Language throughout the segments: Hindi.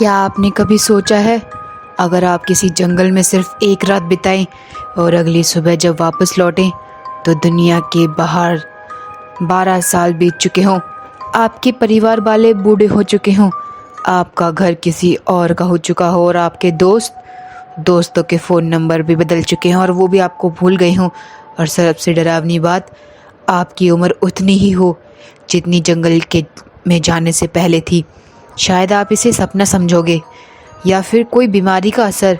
क्या आपने कभी सोचा है, अगर आप किसी जंगल में सिर्फ एक रात बिताएं और अगली सुबह जब वापस लौटें तो दुनिया के बाहर 12 साल बीत चुके हों, आपके परिवार वाले बूढ़े हो चुके हों, आपका घर किसी और का हो चुका हो और आपके दोस्तों के फ़ोन नंबर भी बदल चुके हों और वो भी आपको भूल गए हों। और सबसे डरावनी बात, आपकी उम्र उतनी ही हो जितनी जंगल के में जाने से पहले थी। शायद आप इसे सपना समझोगे या फिर कोई बीमारी का असर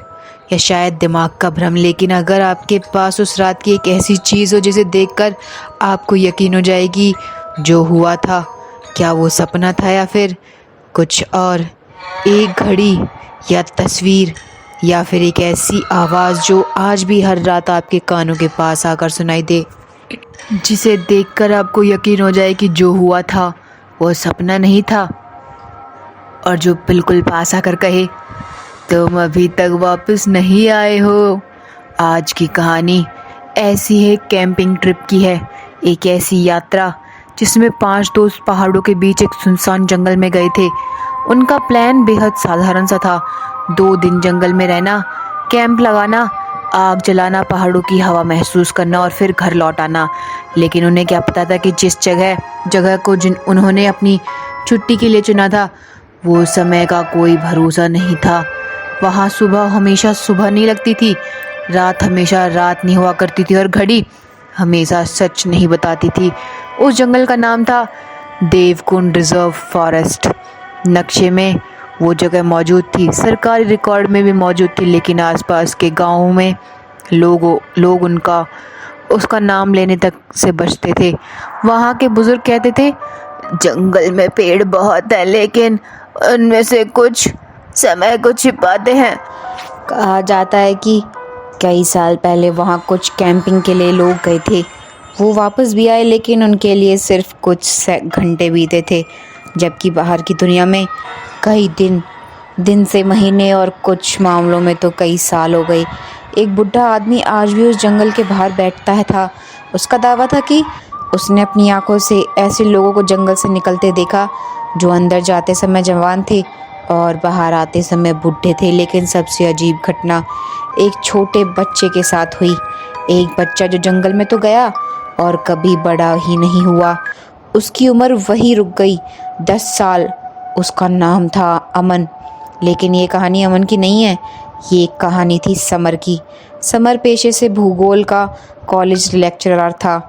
या शायद दिमाग का भ्रम, लेकिन अगर आपके पास उस रात की एक ऐसी चीज़ हो जिसे देखकर आपको यकीन हो जाएगी जो हुआ था, क्या वो सपना था या फिर कुछ और, एक घड़ी या तस्वीर या फिर एक ऐसी आवाज़ जो आज भी हर रात आपके कानों के पास आकर सुनाई दे, जिसे देखकर आपको यकीन हो जाए कि जो हुआ था वो सपना नहीं था, और जो बिल्कुल पास आकर कहे तुम अभी तक वापस नहीं आए हो। आज की कहानी ऐसी है कैंपिंग ट्रिप की है, एक ऐसी यात्रा जिसमें 5 दोस्त पहाड़ों के बीच एक सुनसान जंगल में गए थे। उनका प्लान बेहद साधारण सा था, 2 दिन जंगल में रहना, कैंप लगाना, आग जलाना, पहाड़ों की हवा महसूस करना और फिर घर लौट आना। लेकिन उन्हें क्या पता था कि जिस जगह को जिन उन्होंने अपनी छुट्टी के लिए चुना था, वो समय का कोई भरोसा नहीं था। वहाँ सुबह हमेशा सुबह नहीं लगती थी, रात हमेशा रात नहीं हुआ करती थी और घड़ी हमेशा सच नहीं बताती थी। उस जंगल का नाम था देवकुंड रिजर्व फॉरेस्ट। नक्शे में वो जगह मौजूद थी, सरकारी रिकॉर्ड में भी मौजूद थी, लेकिन आसपास के गाँवों में लोग उसका नाम लेने तक से बचते थे। वहाँ के बुजुर्ग कहते थे, जंगल में पेड़ बहुत है लेकिन उनमें से कुछ समय को छिपाते हैं। कहा जाता है कि कई साल पहले वहाँ कुछ कैंपिंग के लिए लोग गए थे, वो वापस भी आए लेकिन उनके लिए सिर्फ कुछ घंटे बीते थे, जबकि बाहर की दुनिया में कई दिन से महीने और कुछ मामलों में तो कई साल हो गए। एक बुढ़ा आदमी आज भी उस जंगल के बाहर बैठता था। उसका दावा था कि उसने अपनी आंखों से ऐसे लोगों को जंगल से निकलते देखा जो अंदर जाते समय जवान थे और बाहर आते समय बूढ़े थे। लेकिन सबसे अजीब घटना एक छोटे बच्चे के साथ हुई, एक बच्चा जो जंगल में तो गया और कभी बड़ा ही नहीं हुआ। उसकी उम्र वही रुक गई, 10 साल। उसका नाम था अमन। लेकिन ये कहानी अमन की नहीं है, ये एक कहानी थी समर की। समर पेशे से भूगोल का कॉलेज लेक्चरर था।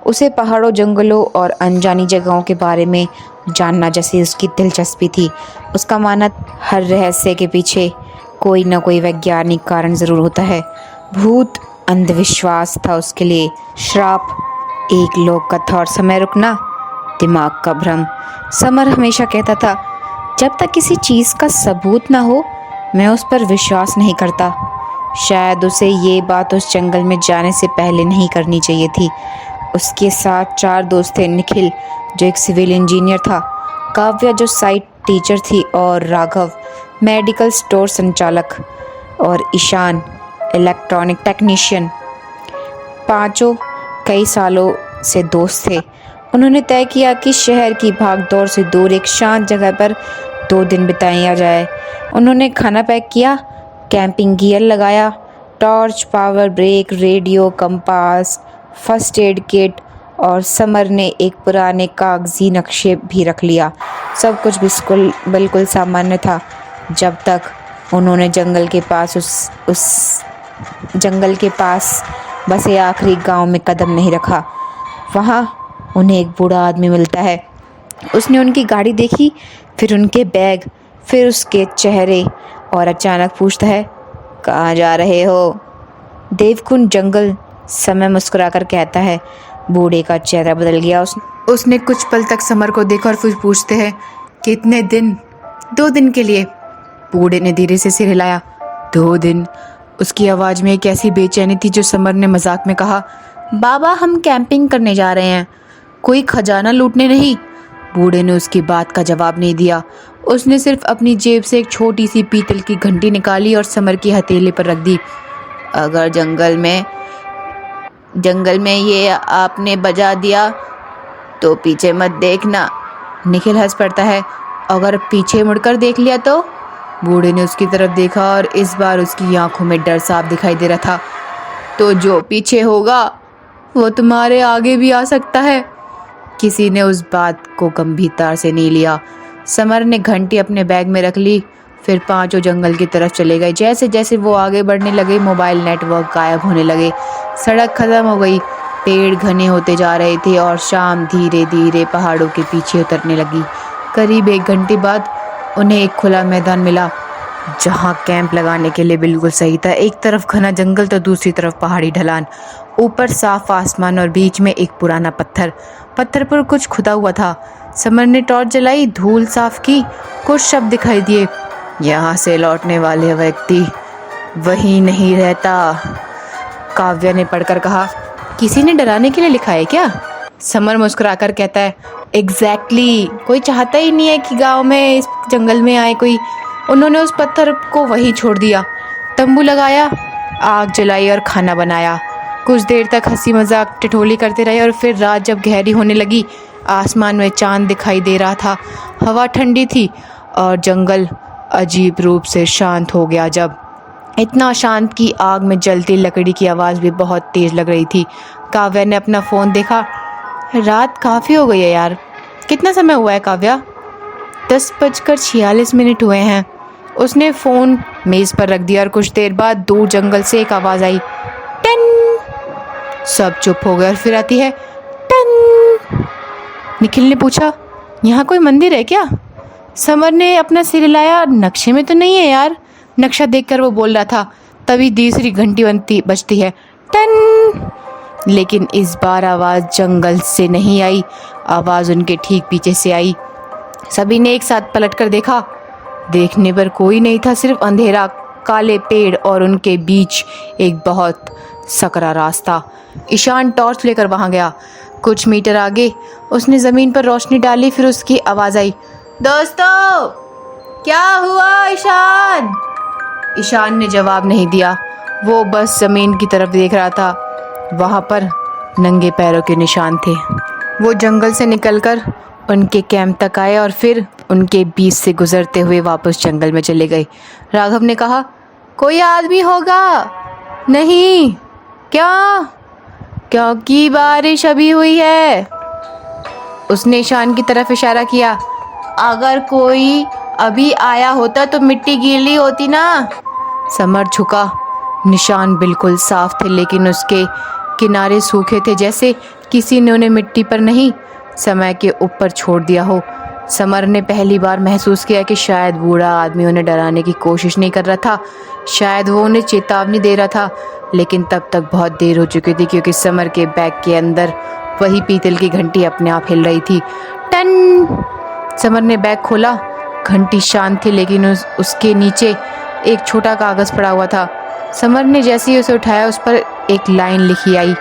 उसे पहाड़ों, जंगलों और अनजानी जगहों के बारे में जानना जैसे उसकी दिलचस्पी थी। उसका मानना, हर रहस्य के पीछे कोई न कोई वैज्ञानिक कारण ज़रूर होता है। भूत अंधविश्वास था उसके लिए, श्राप एक लोक कथा और समय रुकना दिमाग का भ्रम। समर हमेशा कहता था, जब तक किसी चीज़ का सबूत ना हो मैं उस पर विश्वास नहीं करता। शायद उसे ये बात उस जंगल में जाने से पहले नहीं करनी चाहिए थी। उसके साथ 4 दोस्त थे, निखिल जो एक सिविल इंजीनियर था, काव्या जो साइट टीचर थी और राघव मेडिकल स्टोर संचालक और ईशान इलेक्ट्रॉनिक टेक्नीशियन। 5 कई सालों से दोस्त थे। उन्होंने तय किया कि शहर की भागदौड़ से दूर एक शांत जगह पर 2 दिन बिताया जाए। उन्होंने खाना पैक किया, कैंपिंग गियर लगाया, torch, power break, radio, compass, first aid kit और समर ने एक पुराने कागजी नक्शे भी रख लिया। सब कुछ बिल्कुल सामान्य था जब तक उन्होंने जंगल के पास बसे आखिरी गांव में कदम नहीं रखा। वहाँ उन्हें एक बूढ़ा आदमी मिलता है। उसने उनकी गाड़ी देखी, फिर उनके बैग, फिर उसके चेहरे और अचानक पूछता है, कहाँ जा रहे हो? देवकुंड जंगल, समय मुस्कुराकर कहता है। बूढ़े का चेहरा बदल गया। उसने कुछ पल तक समर को देखा और फिर पूछते हैं, कितने दिन? 2 दिन के लिए। बूढ़े ने धीरे से सिर हिलाया। 2 दिन? उसकी आवाज़ में एक ऐसी बेचैनी थी जो समर ने मजाक में कहा, बाबा हम कैंपिंग करने जा रहे हैं, कोई खजाना लूटने नहीं। बूढ़े ने उसकी बात का जवाब नहीं दिया। उसने सिर्फ अपनी जेब से एक छोटी सी पीतल की घंटी निकाली और समर की हथेली पर रख दी। अगर जंगल में ये आपने बजा दिया तो पीछे मत देखना। निखिल हंस पड़ता है, अगर पीछे मुड़कर देख लिया तो? बूढ़े ने उसकी तरफ देखा और इस बार उसकी आंखों में डर साफ दिखाई दे रहा था। तो जो पीछे होगा वो तुम्हारे आगे भी आ सकता है। किसी ने उस बात को गंभीरता से नहीं लिया। समर ने घंटी अपने बैग में रख ली, फिर पांचों जंगल की तरफ चले गए। जैसे जैसे वो आगे बढ़ने लगे मोबाइल नेटवर्क गायब होने लगे, सड़क खत्म हो गई, पेड़ घने होते जा रहे थे और शाम धीरे धीरे पहाड़ों के पीछे उतरने लगी। करीब 1 घंटे बाद उन्हें एक खुला मैदान मिला जहां कैंप लगाने के लिए बिल्कुल सही था। एक तरफ घना जंगल तो दूसरी तरफ पहाड़ी ढलान, ऊपर साफ आसमान और बीच में एक पुराना पत्थर पर कुछ खुदा हुआ था। समर ने टॉर्च जलाई, धूल साफ की, कुछ शब्द दिखाई दिए। यहाँ से लौटने वाले व्यक्ति वहीं नहीं रहता, काव्या ने पढ़कर कहा। किसी ने डराने के लिए लिखा है क्या? समर मुस्कुराकर कहता है, एग्जैक्टली, कोई चाहता ही नहीं है कि गांव में इस जंगल में आए कोई। उन्होंने उस पत्थर को वहीं छोड़ दिया, तंबू लगाया, आग जलाई और खाना बनाया। कुछ देर तक हंसी मजाक ठिठोली करते रहे और फिर रात जब गहरी होने लगी, आसमान में चांद दिखाई दे रहा था, हवा ठंडी थी और जंगल अजीब रूप से शांत हो गया। जब इतना शांत कि आग में जलती लकड़ी की आवाज़ भी बहुत तेज लग रही थी। काव्या ने अपना फ़ोन देखा। रात काफ़ी हो गई है यार। कितना समय हुआ है काव्या? 10:46 हुए हैं। उसने फ़ोन मेज़ पर रख दिया और कुछ देर बाद दूर जंगल से एक आवाज़ आई, टन। सब चुप हो गए और फिर आती है, टन। निखिल ने पूछा, यहाँ कोई मंदिर है क्या? समर ने अपना सिर हिलाया, नक्शे में तो नहीं है यार। नक्शा देखकर वो बोल रहा था। तभी तीसरी घंटी बजती है, टन। लेकिन इस बार आवाज़ जंगल से नहीं आई, आवाज़ उनके ठीक पीछे से आई। सभी ने एक साथ पलटकर देखा। देखने पर कोई नहीं था, सिर्फ अंधेरा, काले पेड़ और उनके बीच एक बहुत सकरा रास्ता। ईशान टॉर्च लेकर वहां गया। कुछ मीटर आगे उसने ज़मीन पर रोशनी डाली, फिर उसकी आवाज़ आई, दोस्तों क्या हुआ ईशान? ईशान ने जवाब नहीं दिया, वो बस ज़मीन की तरफ देख रहा था। वहाँ पर नंगे पैरों के निशान थे। वो जंगल से निकलकर उनके कैंप तक आए और फिर उनके बीच से गुजरते हुए वापस जंगल में चले गए। राघव ने कहा, कोई आदमी होगा? नहीं। क्या? क्योंकि बारिश अभी हुई है। उसने ईशान की तरफ इशारा किया। अगर कोई अभी आया होता तो मिट्टी गीली होती ना। समर झुका। निशान बिल्कुल साफ थे, लेकिन उसके किनारे सूखे थे, जैसे किसी ने उन्हें मिट्टी पर नहीं, समय के ऊपर छोड़ दिया हो। समर ने पहली बार महसूस किया कि शायद बूढ़ा आदमी उन्हें डराने की कोशिश नहीं कर रहा था, शायद वो उन्हें चेतावनी दे रहा था। लेकिन तब तक बहुत देर हो चुकी थी, क्योंकि समर के बैग के अंदर वही पीतल की घंटी अपने आप हिल रही थी। टन। समर ने बैग खोला। घंटी शांत थी, लेकिन उसके नीचे एक छोटा कागज़ पड़ा हुआ था। समर ने जैसे ही उसे उठाया, उस पर एक लाइन लिखी आई,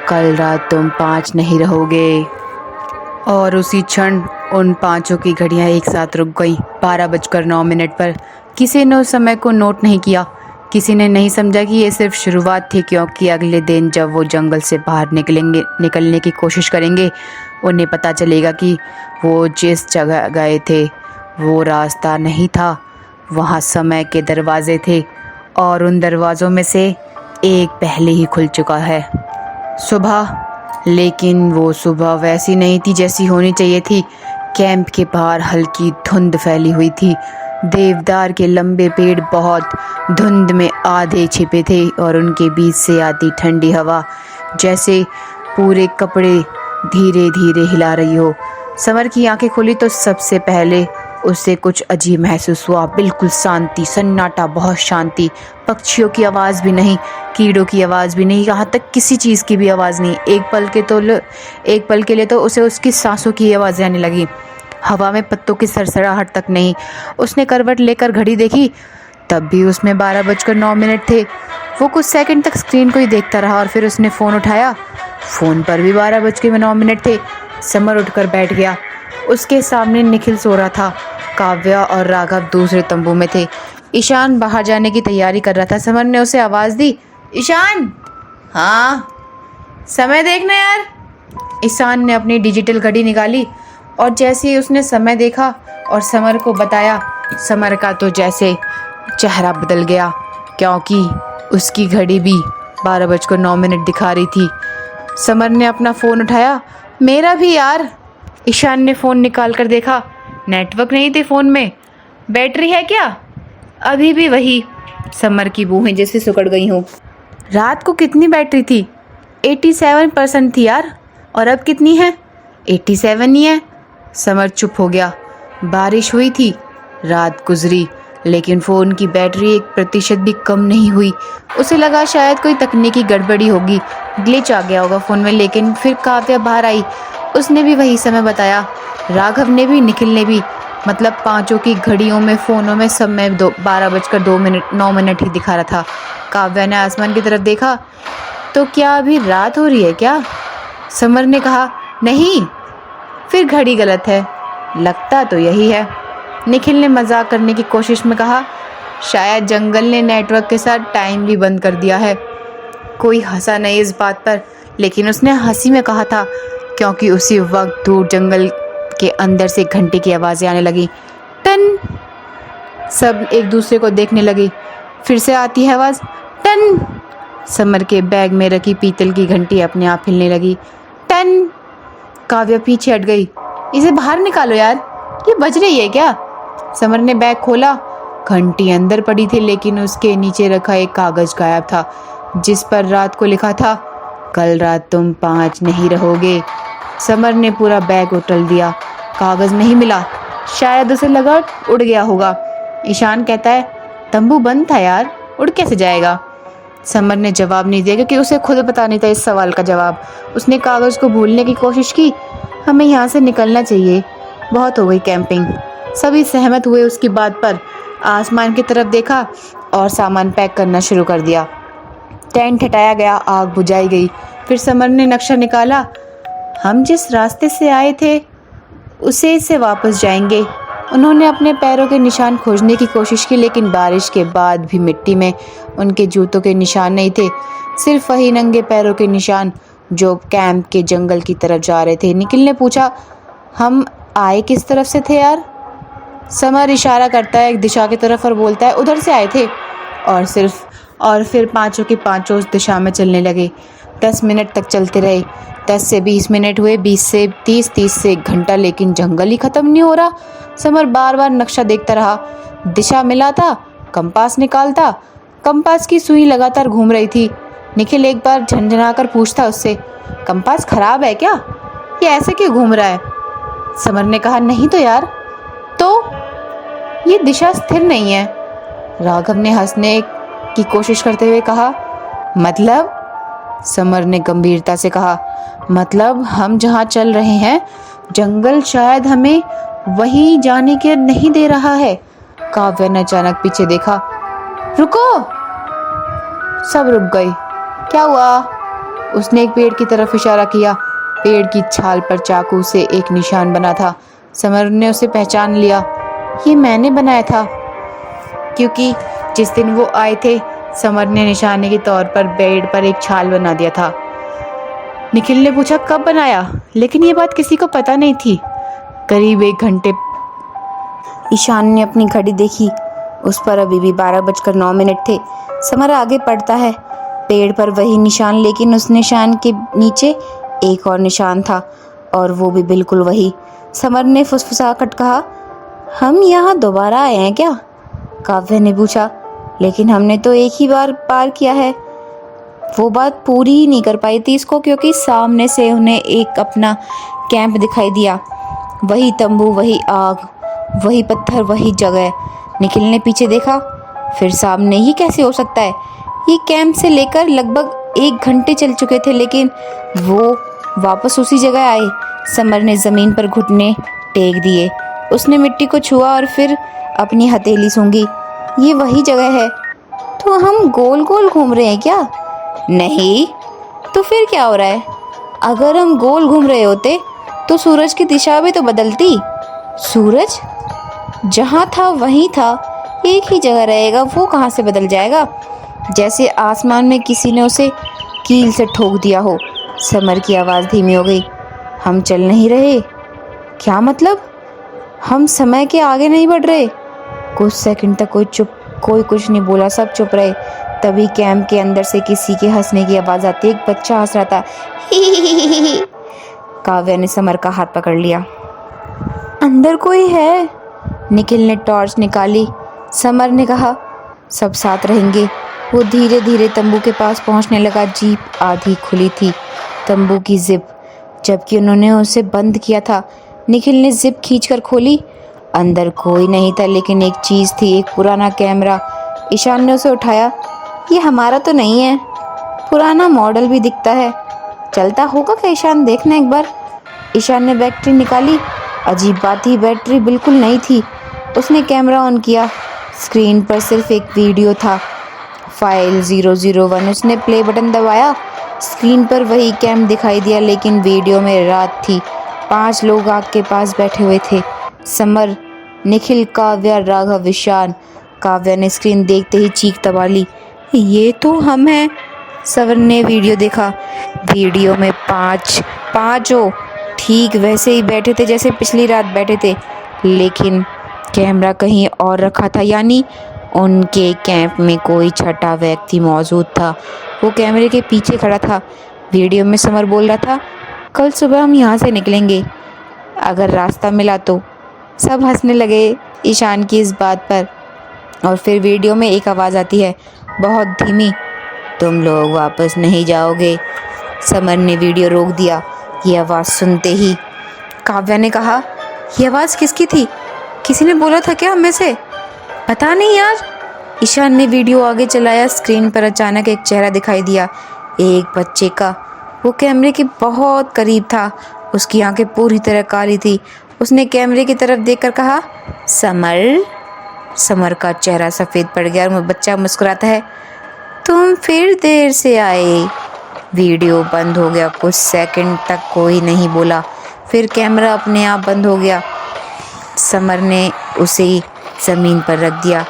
कल रात तुम 5 नहीं रहोगे। और उसी क्षण उन पांचों की घड़ियां एक साथ रुक गईं, 12:09 पर। किसी ने उस समय को नोट नहीं किया। किसी ने नहीं समझा कि ये सिर्फ शुरुआत थी, क्योंकि अगले दिन जब वो जंगल से बाहर निकलने की कोशिश करेंगे, उन्हें पता चलेगा कि वो जिस जगह गए थे वो रास्ता नहीं था, वहाँ समय के दरवाजे थे और उन दरवाज़ों में से एक पहले ही खुल चुका है। सुबह, लेकिन वो सुबह वैसी नहीं थी जैसी होनी चाहिए थी। कैंप के बाहर हल्की धुंध फैली हुई थी। देवदार के लंबे पेड़ बहुत धुंध में आधे छिपे थे और उनके बीच से आती ठंडी हवा जैसे पूरे कपड़े धीरे धीरे हिला रही हो। समर की आंखें खुली तो सबसे पहले उसे कुछ अजीब महसूस हुआ। बिल्कुल शांति, सन्नाटा, बहुत शांति। पक्षियों की आवाज़ भी नहीं, कीड़ों की आवाज़ भी नहीं, यहाँ तक किसी चीज़ की भी आवाज़ नहीं। एक पल के लिए तो उसे उसकी सांसों की आवाज़ें आने लगी। हवा में पत्तों की सरसराहट तक नहीं। उसने करवट लेकर घड़ी देखी, तब भी उसमें 12:09 थे। वो कुछ सेकंड तक स्क्रीन को ही देखता रहा और फिर उसने फ़ोन उठाया। फ़ोन पर भी 12:09 थे। समर उठकर बैठ गया। उसके सामने निखिल सो रहा था। काव्या और राघव दूसरे तंबू में थे। ईशान बाहर जाने की तैयारी कर रहा था। समर ने उसे आवाज़ दी, ईशान। हाँ, समय देखना यार। ईशान ने अपनी डिजिटल घड़ी निकाली और जैसे ही उसने समय देखा और समर को बताया, समर का तो जैसे चेहरा बदल गया, क्योंकि उसकी घड़ी भी 12:09 दिखा रही थी। समर ने अपना फ़ोन उठाया। मेरा भी यार। ईशान ने फ़ोन निकाल कर देखा, नेटवर्क नहीं थे फ़ोन में। बैटरी है क्या? अभी भी वही। समर की भूहें जैसे सिकुड़ गई हों। रात को कितनी बैटरी थी? 87% थी यार। और अब कितनी है? 87 ही है। समर चुप हो गया। बारिश हुई थी, रात गुजरी, लेकिन फ़ोन की बैटरी 1% भी कम नहीं हुई। उसे लगा शायद कोई तकनीकी गड़बड़ी होगी, ग्लिच आ गया होगा फ़ोन में। लेकिन फिर काव्या बाहर आई, उसने भी वही समय बताया। राघव ने भी, निखिल ने भी। मतलब पांचों की घड़ियों में, फ़ोनों में समय 12:09 ही दिखा रहा था। काव्या ने आसमान की तरफ देखा। तो क्या अभी रात हो रही है क्या? समर ने कहा, नहीं, फिर घड़ी गलत है। लगता तो यही है। निखिल ने मजाक करने की कोशिश में कहा, शायद जंगल ने नेटवर्क के साथ टाइम भी बंद कर दिया है। कोई हंसा नहीं इस बात पर, लेकिन उसने हंसी में कहा था, क्योंकि उसी वक्त दूर जंगल के अंदर से घंटे की आवाज़ें आने लगी। टन। सब एक दूसरे को देखने लगे। फिर से आती है आवाज़, टन। समर के बैग में रखी पीतल की घंटी अपने आप हिलने लगी। टन। काव्या पीछे हट गई। इसे बाहर निकालो यार, ये बज रही है क्या? समर ने बैग खोला। घंटी अंदर पड़ी थी, लेकिन उसके नीचे रखा एक कागज गायब था, जिस पर रात को लिखा था, कल रात तुम 5 नहीं रहोगे। समर ने पूरा बैग उठल दिया। कागज नहीं मिला। शायद उसे लगा उड़ गया होगा। ईशान कहता है, तंबू बंद था यार, उड़ कैसे जाएगा? समर ने जवाब नहीं दिया, क्योंकि उसे खुद पता नहीं था इस सवाल का जवाब। उसने कागज को भूलने की कोशिश की। हमें यहाँ से निकलना चाहिए, बहुत हो गई कैंपिंग। सभी सहमत हुए उसकी बात पर। आसमान की तरफ देखा और सामान पैक करना शुरू कर दिया। टेंट हटाया गया, आग बुझाई गई। फिर समर ने नक्शा निकाला। हम जिस रास्ते से आए थे उसे से वापस जाएंगे। उन्होंने अपने पैरों के निशान खोजने की कोशिश की, लेकिन बारिश के बाद भी मिट्टी में उनके जूतों के निशान नहीं थे, सिर्फ वही नंगे पैरों के निशान जो कैंप के जंगल की तरफ जा रहे थे। निखिल ने पूछा, हम आए किस तरफ से थे यार? समर इशारा करता है एक दिशा की तरफ और बोलता है, उधर से आए थे। और फिर पांचों के पांचों उस दिशा में चलने लगे। 10 मिनट तक चलते रहे। 10 से 20 मिनट हुए, 20 से 30, 30 से 1 घंटा, लेकिन जंगल ही खत्म नहीं हो रहा। समर बार बार नक्शा देखता रहा। दिशा मिलाता, कंपास निकालता, कंपास की सुई लगातार घूम रही थी। निखिल एक बार झंझना कर पूछता उससे, कंपास खराब है क्या? ये ऐसे क्यों घूम रहा है? समर ने कहा, नहीं तो यार। तो ये दिशा स्थिर नहीं है। राघव ने हंसने की कोशिश करते हुए कहा, मतलब? समर ने गंभीरता से कहा, मतलब हम जहाँ चल रहे हैं जंगल शायद हमें वहीं जाने के नहीं दे रहा है। काव्या ने अचानक पीछे देखा। रुको। सब रुक गए। क्या हुआ? उसने एक पेड़ की तरफ इशारा किया। पेड़ की छाल पर चाकू से एक निशान बना था। समर ने उसे पहचान लिया। ये मैंने बनाया था, क्योंकि जिस दिन वो आए थे समर ने निशाने के तौर पर पेड़ पर एक छाल बना दिया था। निखिल ने पूछा, कब बनाया? लेकिन ये बात किसी को पता नहीं थी। करीब 1 घंटे। ईशान ने अपनी घड़ी देखी, उस पर अभी भी 12:09 थे। समर आगे बढ़ता है। पेड़ पर वही निशान, लेकिन उस निशान के नीचे एक और निशान था, और वो भी बिल्कुल वही। समर ने फुसफुसाकर कहा, हम यहाँ दोबारा आए हैं क्या? काव्या ने पूछा, लेकिन हमने तो एक ही बार पार किया है। वो बात पूरी ही नहीं कर पाई थी इसको, क्योंकि सामने से उन्हें एक अपना कैंप दिखाई दिया। वही तंबू, वही आग, वही पत्थर, वही जगह। निखिल ने पीछे देखा। फिर सामने ही कैसे हो सकता है? ये कैंप से लेकर लगभग 1 घंटे चल चुके थे, लेकिन वो वापस उसी जगह आए। समर ने ज़मीन पर घुटने टेक दिए। उसने मिट्टी को छुआ और फिर अपनी हथेली सूंघी। ये वही जगह है। तो हम गोल गोल घूम रहे हैं क्या? नहीं, तो फिर क्या हो रहा है? अगर हम गोल घूम रहे होते तो सूरज की दिशा भी तो बदलती। सूरज जहाँ था वहीं था, एक ही जगह रहेगा, वो कहाँ से बदल जाएगा? जैसे आसमान में किसी ने उसे कील से ठोक दिया हो। समर की आवाज़ धीमी हो गई। हम चल नहीं रहे? क्या मतलब? हम समय के आगे नहीं बढ़ रहे? कुछ सेकंड तक कोई कुछ नहीं बोला, सब चुप रहे। तभी कैंप के अंदर से किसी के हंसने की आवाज़ आती। एक बच्चा हंस रहा था। ही। काव्या ने समर का हाथ पकड़ लिया। अंदर कोई है। निखिल ने टॉर्च निकाली। समर ने कहा सब साथ रहेंगे। वो धीरे धीरे तंबू के पास पहुंचने लगा। जीप आधी खुली थी, तंबू की जिप, जबकि उन्होंने उसे बंद किया था। निखिल ने जिप खींचकर खोली। अंदर कोई नहीं था, लेकिन एक चीज़ थी, एक पुराना कैमरा। ईशान ने उसे उठाया। ये हमारा तो नहीं है, पुराना मॉडल भी दिखता है, चलता होगा क्या ईशान, देखना एक बार। ईशान ने बैटरी निकाली। अजीब बात ही, बैटरी बिल्कुल नहीं थी। उसने कैमरा ऑन किया। स्क्रीन पर सिर्फ एक वीडियो था, फाइल 001। उसने प्ले बटन दबाया। स्क्रीन पर वही कैंप दिखाई दिया, लेकिन वीडियो में रात थी। 5 लोग आग के पास बैठे हुए थे। समर, निखिल, काव्या, राघव, ईशान। काव्या ने स्क्रीन देखते ही चीख दबा ली। ये तो हम हैं। समर ने वीडियो देखा। वीडियो में पाँचों ठीक वैसे ही बैठे थे जैसे पिछली रात बैठे थे, लेकिन कैमरा कहीं और रखा था। यानी उनके कैंप में कोई छठा व्यक्ति मौजूद था। वो कैमरे के पीछे खड़ा था। वीडियो में समर बोल रहा था, कल सुबह हम यहाँ से निकलेंगे, अगर रास्ता मिला तो। सब हंसने लगे ईशान की इस बात पर। और फिर वीडियो में एक आवाज़ आती है, बहुत धीमी, तुम लोग वापस नहीं जाओगे। समर ने वीडियो रोक दिया। ये आवाज़ सुनते ही काव्या ने कहा, ये आवाज़ किसकी थी? किसी ने बोला था क्या हमें से? पता नहीं यार। ईशान ने वीडियो आगे चलाया। स्क्रीन पर अचानक एक चेहरा दिखाई दिया, एक बच्चे का। वो कैमरे के बहुत करीब था। उसकी आंखें पूरी तरह काली थी। उसने कैमरे की तरफ देखकर कहा, समर। समर का चेहरा सफ़ेद पड़ गया और बच्चा मुस्कुराता है, तुम फिर देर से आए। वीडियो बंद हो गया। कुछ सेकंड तक कोई नहीं बोला। फिर कैमरा अपने आप बंद हो गया। समर ने उसे ज़मीन पर रख दिया।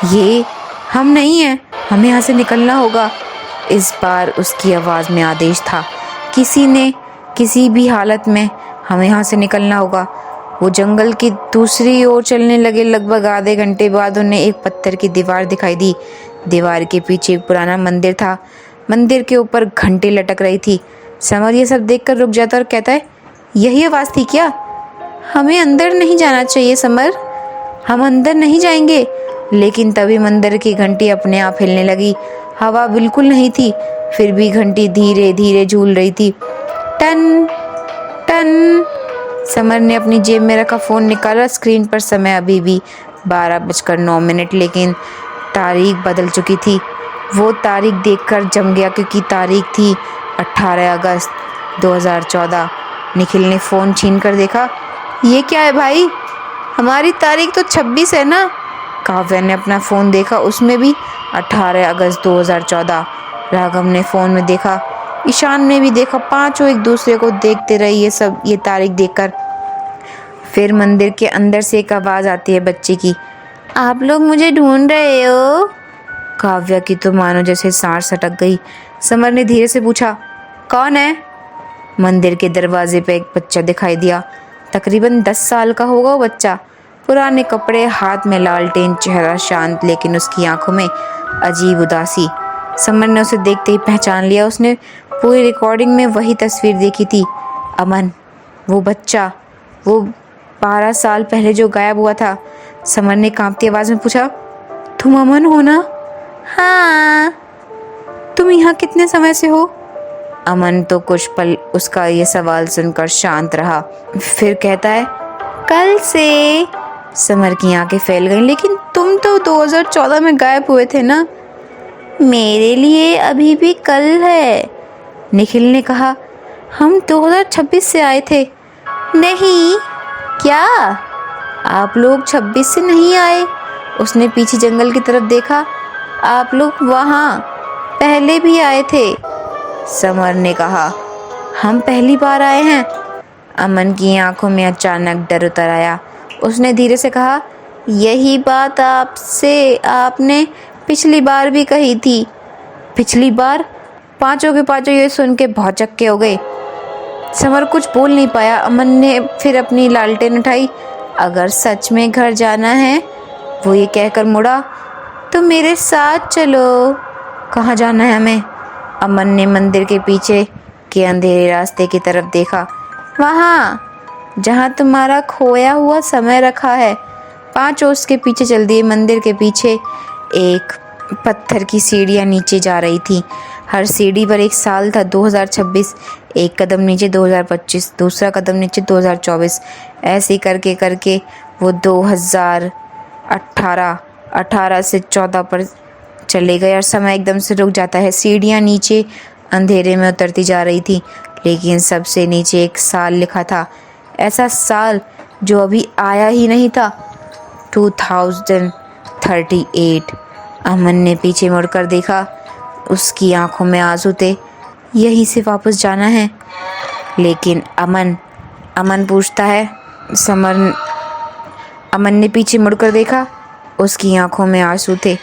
ये हम नहीं हैं, हमें यहाँ से निकलना होगा। इस बार उसकी आवाज़ में आदेश था, किसी भी हालत में हमें यहाँ से निकलना होगा। वो जंगल की दूसरी ओर चलने लगे। लगभग आधे घंटे बाद उन्हें एक पत्थर की दीवार दिखाई दी। दीवार के पीछे एक पुराना मंदिर था। मंदिर के ऊपर घंटी लटक रही थी। समर ये सब देखकर रुक जाता और कहता है, यही आवाज़ थी क्या? हमें अंदर नहीं जाना चाहिए समर, हम अंदर नहीं जाएंगे। लेकिन तभी मंदिर की घंटी अपने आप हिलने लगी। हवा बिल्कुल नहीं थी, फिर भी घंटी धीरे धीरे झूल रही थी। Ton ton. समर ने अपनी जेब में रखा फ़ोन निकाला। स्क्रीन पर समय अभी भी 12:09, लेकिन तारीख बदल चुकी थी। वो तारीख देखकर जम गया, क्योंकि तारीख थी 18 अगस्त 2014। निखिल ने फ़ोन छीन कर देखा, ये क्या है भाई, हमारी तारीख तो 26 है ना। काव्या ने अपना फ़ोन देखा, उसमें भी 18 अगस्त 2014। राघव ने फ़ोन में देखा, ईशान ने भी देखा। पांचों एक दूसरे को देखते रहे ये तारीख देखकर। फिर मंदिर के अंदर से एक आवाज़ आती है बच्चे की, आप लोग मुझे ढूंढ रहे हो? काव्या की तो मानो जैसे सांस सटक गई। समर ने धीरे से पूछा, कौन है? मंदिर के दरवाजे पे एक बच्चा दिखाई दिया। तकरीबन 10 साल का होगा वो बच्चा। पुराने कपड़े, हाथ में लालटेन, चेहरा शांत, लेकिन उसकी आंखों में अजीब उदासी। समर ने उसे देखते ही पहचान लिया। उसने पूरी रिकॉर्डिंग में वही तस्वीर देखी थी। अमन, वो बच्चा, वो 12 साल पहले जो गायब हुआ था। समर ने कांपती आवाज़ में पूछा, तुम अमन हो ना? हाँ। तुम यहाँ कितने समय से हो? अमन तो कुछ पल उसका ये सवाल सुनकर शांत रहा, फिर कहता है, कल से। समर की आंखें फैल गईं, लेकिन तुम तो 2014 में गायब हुए थे ना? मेरे लिए अभी भी कल है, निखिल ने कहा। हम 2026 से आए थे। नहीं। क्या? आप लोग 26 से नहीं आए? उसने पीछे जंगल की तरफ देखा। आप लोग वहाँ पहले भी आए थे, समर ने कहा। हम पहली बार आए हैं। अमन की आंखों में अचानक डर उतर आया। उसने धीरे से कहा, यही बात आपने पिछली बार भी कही थी। पिछली बार? पांचों के पांचों ये सुन के बहुत चक्के हो गए। समर कुछ बोल नहीं पाया। अमन ने फिर अपनी लालटेन उठाई। अगर सच में घर जाना है वो ये कहकर मुड़ा, तुम मेरे साथ चलो। कहाँ जाना है हमें? अमन ने मंदिर के पीछे के अंधेरे रास्ते की तरफ देखा। वहाँ जहाँ तुम्हारा खोया हुआ समय रखा है। 5 उसके पीछे चल दिए। मंदिर के पीछे एक पत्थर की सीढ़ियाँ नीचे जा रही थी। हर सीढ़ी पर एक साल था, 2026। एक कदम नीचे 2025, दूसरा कदम नीचे 2024। ऐसे करके करके वो 2018 से 14 पर चले गए और समय एकदम से रुक जाता है। सीढ़ियाँ नीचे अंधेरे में उतरती जा रही थी, लेकिन सबसे नीचे एक साल लिखा था। ऐसा साल जो अभी आया ही नहीं था। 2038। अमन ने पीछे मुड़कर देखा। उसकी आंखों में आंसू थे। यहीं से वापस जाना है। लेकिन अमन पूछता है। अमन ने पीछे मुड़कर देखा। उसकी आंखों में आंसू थे।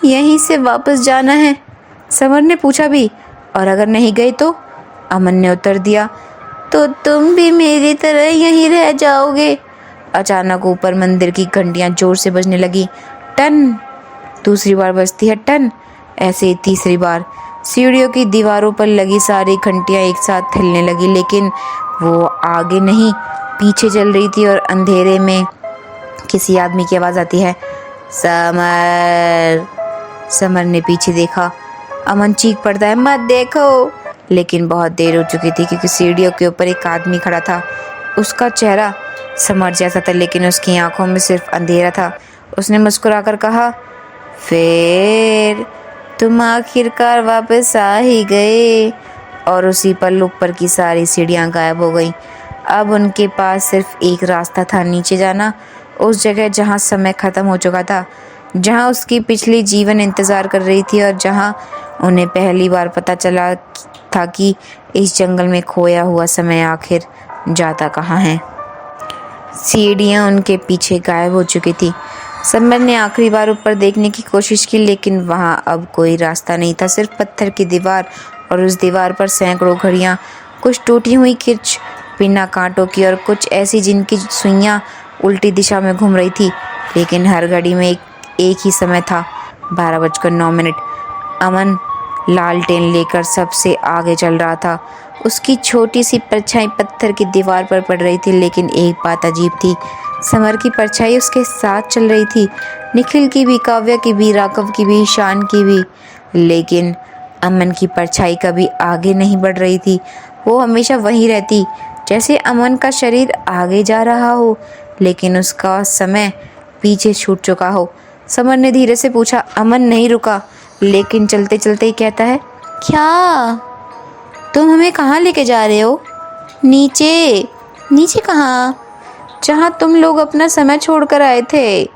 यहीं से वापस जाना है? समर ने पूछा भी। और अगर नहीं गए तो? अमन ने उत्तर दिया, तो तुम भी मेरी तरह यहीं रह जाओगे। अचानक ऊपर मंदिर की घंटियां जोर से बजने लगी। टन। दूसरी बार बजती है टन। ऐसे 3री बार सीढ़ियों की दीवारों पर लगी सारी घंटियां एक साथ हिलने लगी, लेकिन वो आगे नहीं पीछे चल रही थी। और अंधेरे में किसी आदमी की आवाज़ आती है, समर। समर ने पीछे देखा। अमन चीख पड़ता है, मत देखो। लेकिन बहुत देर हो चुकी थी, क्योंकि सीढ़ियों के ऊपर एक आदमी खड़ा था। उसका चेहरा समर जैसा था, लेकिन उसकी आंखों में सिर्फ अंधेरा था। उसने मुस्कुराकर कहा, फिर तुम आखिरकार वापस आ ही गए। और उसी पल ऊपर की सारी सीढ़ियाँ गायब हो गईं। अब उनके पास सिर्फ एक रास्ता था, नीचे जाना, उस जगह जहाँ समय ख़त्म हो चुका था, जहाँ उसकी पिछली जीवन इंतज़ार कर रही थी, और जहाँ उन्हें पहली बार पता चला था कि इस जंगल में खोया हुआ समय आखिर जाता कहाँ है। सीढ़ियाँ उनके पीछे गायब हो चुकी थी। समर ने आखिरी बार ऊपर देखने की कोशिश की, लेकिन वहाँ अब कोई रास्ता नहीं था, सिर्फ पत्थर की दीवार। और उस दीवार पर सैकड़ों घड़ियाँ, कुछ टूटी हुई किरच बिना कांटों की, और कुछ ऐसी जिनकी सुइयाँ उल्टी दिशा में घूम रही थी। लेकिन हर घड़ी में एक ही समय था, 12:09। अमन लालटेन लेकर सबसे आगे चल रहा था। उसकी छोटी सी परछाई पत्थर की दीवार पर पड़ रही थी, लेकिन एक बात अजीब थी, समर की परछाई उसके साथ चल रही थी। निखिल की भी, काव्या की भी, राघव की भी, ईशान की भी। लेकिन अमन की परछाई कभी आगे नहीं बढ़ रही थी। वो हमेशा वहीं रहती, जैसे अमन का शरीर आगे जा रहा हो, लेकिन उसका समय पीछे छूट चुका हो। समर ने धीरे से पूछा। अमन नहीं रुका, लेकिन चलते चलते ही कहता है, क्या तुम हमें कहाँ लेके जा रहे हो? नीचे। नीचे कहाँ? जहाँ तुम लोग अपना समय छोड़कर आए थे।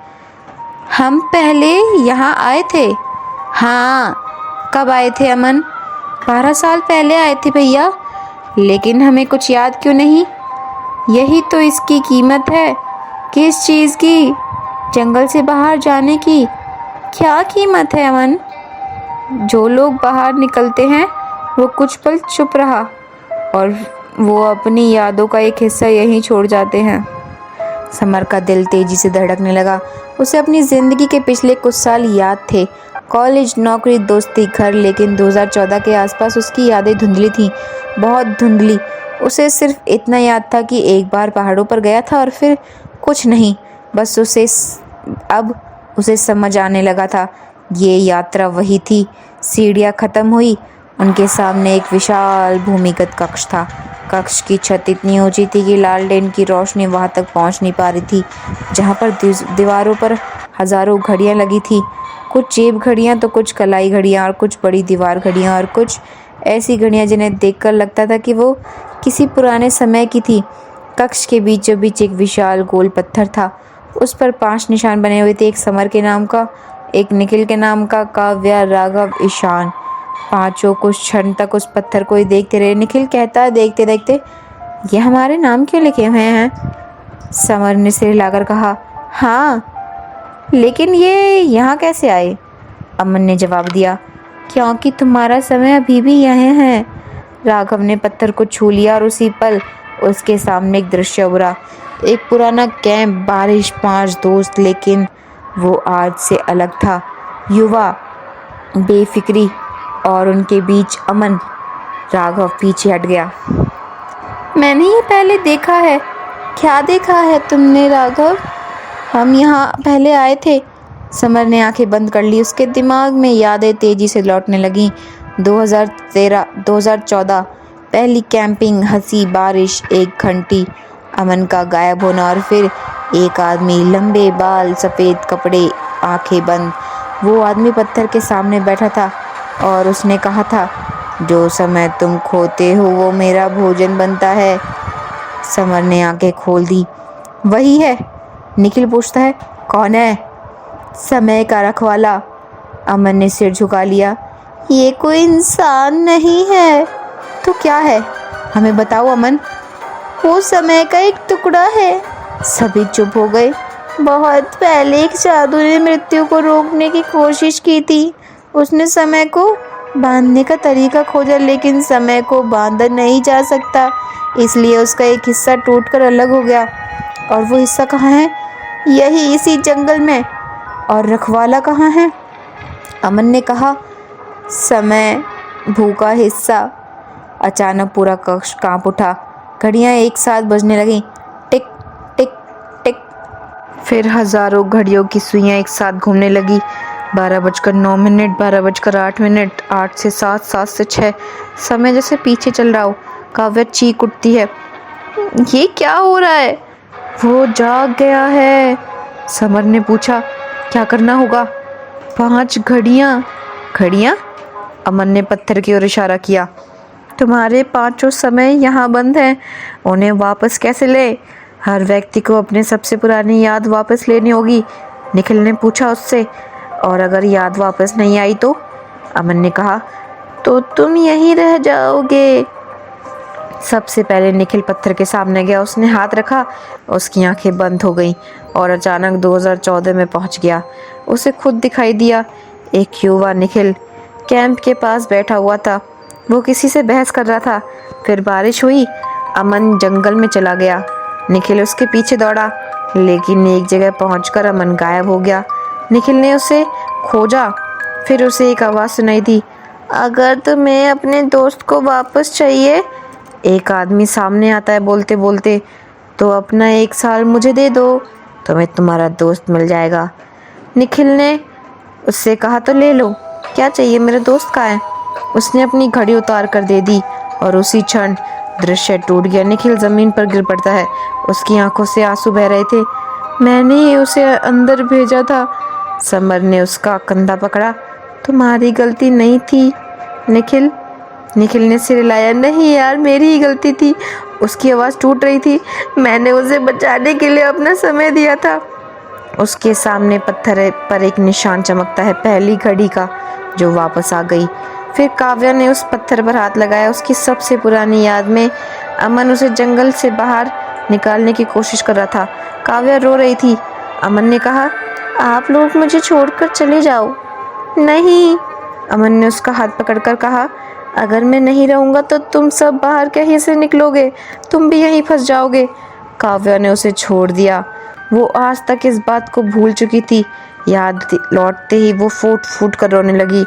हम पहले यहाँ आए थे। हाँ। कब आए थे अमन? 12 साल पहले आए थे भैया। लेकिन हमें कुछ याद क्यों नहीं? यही तो इसकी कीमत है। किस चीज़ की? जंगल से बाहर जाने की। क्या कीमत है अमन? जो लोग बाहर निकलते हैं वो कुछ पल चुप रहा, और वो अपनी यादों का एक हिस्सा यहीं छोड़ जाते हैं। समर का दिल तेजी से धड़कने लगा। उसे अपनी ज़िंदगी के पिछले कुछ साल याद थे, कॉलेज, नौकरी, दोस्ती, घर। लेकिन 2014 के आसपास उसकी यादें धुंधली थीं, बहुत धुंधली। उसे सिर्फ इतना याद था कि एक बार पहाड़ों पर गया था और फिर कुछ नहीं। बस अब उसे समझ आने लगा था, ये यात्रा वही थी। सीढ़ियाँ ख़त्म हुई। उनके सामने एक विशाल भूमिगत कक्ष था। कक्ष की छत इतनी ऊंची थी कि लालटेन की रोशनी वहां तक पहुंच नहीं पा रही थी। जहां पर दीवारों पर हज़ारों घड़ियां लगी थी, कुछ जेब घड़ियां तो कुछ कलाई घड़ियां और कुछ बड़ी दीवार घड़ियां और कुछ ऐसी घड़ियां जिन्हें देखकर लगता था कि वो किसी पुराने समय की थी। कक्ष के बीचों बीच एक विशाल गोल पत्थर था। उस पर 5 निशान बने हुए थे, एक समर के नाम का, एक निखिल के नाम का, काव्या, राघव, ईशान। पांचों कुछ क्षण तक उस पत्थर को ही देखते रहे। निखिल कहता, देखते देखते, ये हमारे नाम क्यों लिखे हुए हैं? समर ने सिर हिलाकर कहा, हाँ, लेकिन ये यहाँ कैसे आए? अमन ने जवाब दिया, क्योंकि तुम्हारा समय अभी भी यहाँ है। राघव ने पत्थर को छू लिया और उसी पल उसके सामने एक दृश्य उभरा। एक पुराना कैंप, बारिश, 5 दोस्त, लेकिन वो आज से अलग था। युवा, बेफिक्री और उनके बीच अमन। राघव पीछे हट गया। मैंने ये पहले देखा है। क्या देखा है तुमने राघव? हम यहाँ पहले आए थे। समर ने आंखें बंद कर ली। उसके दिमाग में यादें तेजी से लौटने लगीं। 2013, 2014, पहली कैंपिंग, हंसी, बारिश, एक घंटी, अमन का गायब होना और फिर एक आदमी, लंबे बाल, सफ़ेद कपड़े, आंखें बंद। वो आदमी पत्थर के सामने बैठा था और उसने कहा था, जो समय तुम खोते हो वो मेरा भोजन बनता है। समर ने आंखें खोल दी। वही है। निखिल पूछता है, कौन है? समय का रखवाला। अमन ने सिर झुका लिया। ये कोई इंसान नहीं है। तो क्या है? हमें बताओ अमन। वो समय का एक टुकड़ा है। सभी चुप हो गए। बहुत पहले एक जादू ने मृत्यु को रोकने की कोशिश की थी। उसने समय को बांधने का तरीका खोजा, लेकिन समय को बांधा नहीं जा सकता, इसलिए उसका एक हिस्सा टूटकर अलग हो गया। और वो हिस्सा कहाँ है? यही, इसी जंगल में। और रखवाला कहाँ है? अमन ने कहा, समय भूखा हिस्सा। अचानक पूरा कक्ष कांप उठा। घड़ियां एक साथ बजने लगीं। टिक टिक टिक। फिर हजारों घड़ियों की सुइयां एक साथ घूमने लगी। 12:09, 12:08, 8 से 7, 7 से 6। समय जैसे पीछे चल रहा हो। काव्या चीख उठती है। ये क्या हो रहा है? वो जाग गया है। समर ने पूछा, क्या करना होगा? 5 घड़ियां। घड़ियां? अमन ने पत्थर की ओर इशारा किया। तुम्हारे 5 समय यहाँ बंद हैं। उन्हें वापस कैसे ले? हर व्यक्ति को अपने सबसे पुरानी याद वापस लेनी होगी। निखिल ने पूछा उससे। और अगर याद वापस नहीं आई तो? अमन ने कहा, तो तुम यहीं रह जाओगे। सबसे पहले निखिल पत्थर के सामने गया। उसने हाथ रखा, उसकी आंखें बंद हो गईं और अचानक 2014 में पहुंच गया। उसे खुद दिखाई दिया। एक युवा निखिल कैंप के पास बैठा हुआ था। वो किसी से बहस कर रहा था। फिर बारिश हुई। अमन जंगल में चला गया। निखिल उसके पीछे दौड़ा, लेकिन एक जगह पहुंचकर अमन गायब हो गया। निखिल ने उसे खोजा। फिर उसे एक आवाज़ सुनाई दी, अगर तुम्हें अपने दोस्त को वापस चाहिए। एक आदमी सामने आता है बोलते बोलते, तो अपना 1 साल मुझे दे दो, तुम्हें तुम्हारा दोस्त मिल जाएगा। निखिल ने उससे कहा, तो ले लो, क्या चाहिए, मेरा दोस्त कहाँ है? उसने अपनी घड़ी उतार कर दे दी और उसी क्षण दृश्य टूट गया। निखिल जमीन पर गिर पड़ता है। उसकी आंखों से आंसू बह रहे थे। मैंने ही उसे अंदर भेजा था। समर ने उसका कंधा पकड़ा। तुम्हारी गलती नहीं थी निखिल। निखिल ने सिर हिलाया। नहीं यार, मेरी ही गलती थी। उसकी आवाज़ टूट रही थी। मैंने उसे बचाने के लिए अपना समय दिया था। उसके सामने पत्थर पर एक निशान चमकता है, पहली घड़ी का, जो वापस आ गई। फिर काव्या ने उस पत्थर पर हाथ लगाया। उसकी सबसे पुरानी याद में अमन उसे जंगल से बाहर निकालने की कोशिश कर रहा था। काव्या रो रही थी। अमन ने कहा, आप लोग मुझे छोड़कर चले जाओ। नहीं, अमन ने उसका हाथ पकड़कर कहा, अगर मैं नहीं रहूँगा तो तुम सब बाहर कहीं से निकलोगे, तुम भी यहीं फंस जाओगे। काव्या ने उसे छोड़ दिया। वो आज तक इस बात को भूल चुकी थी। याद लौटते ही वो फूट फूट कर रोने लगी।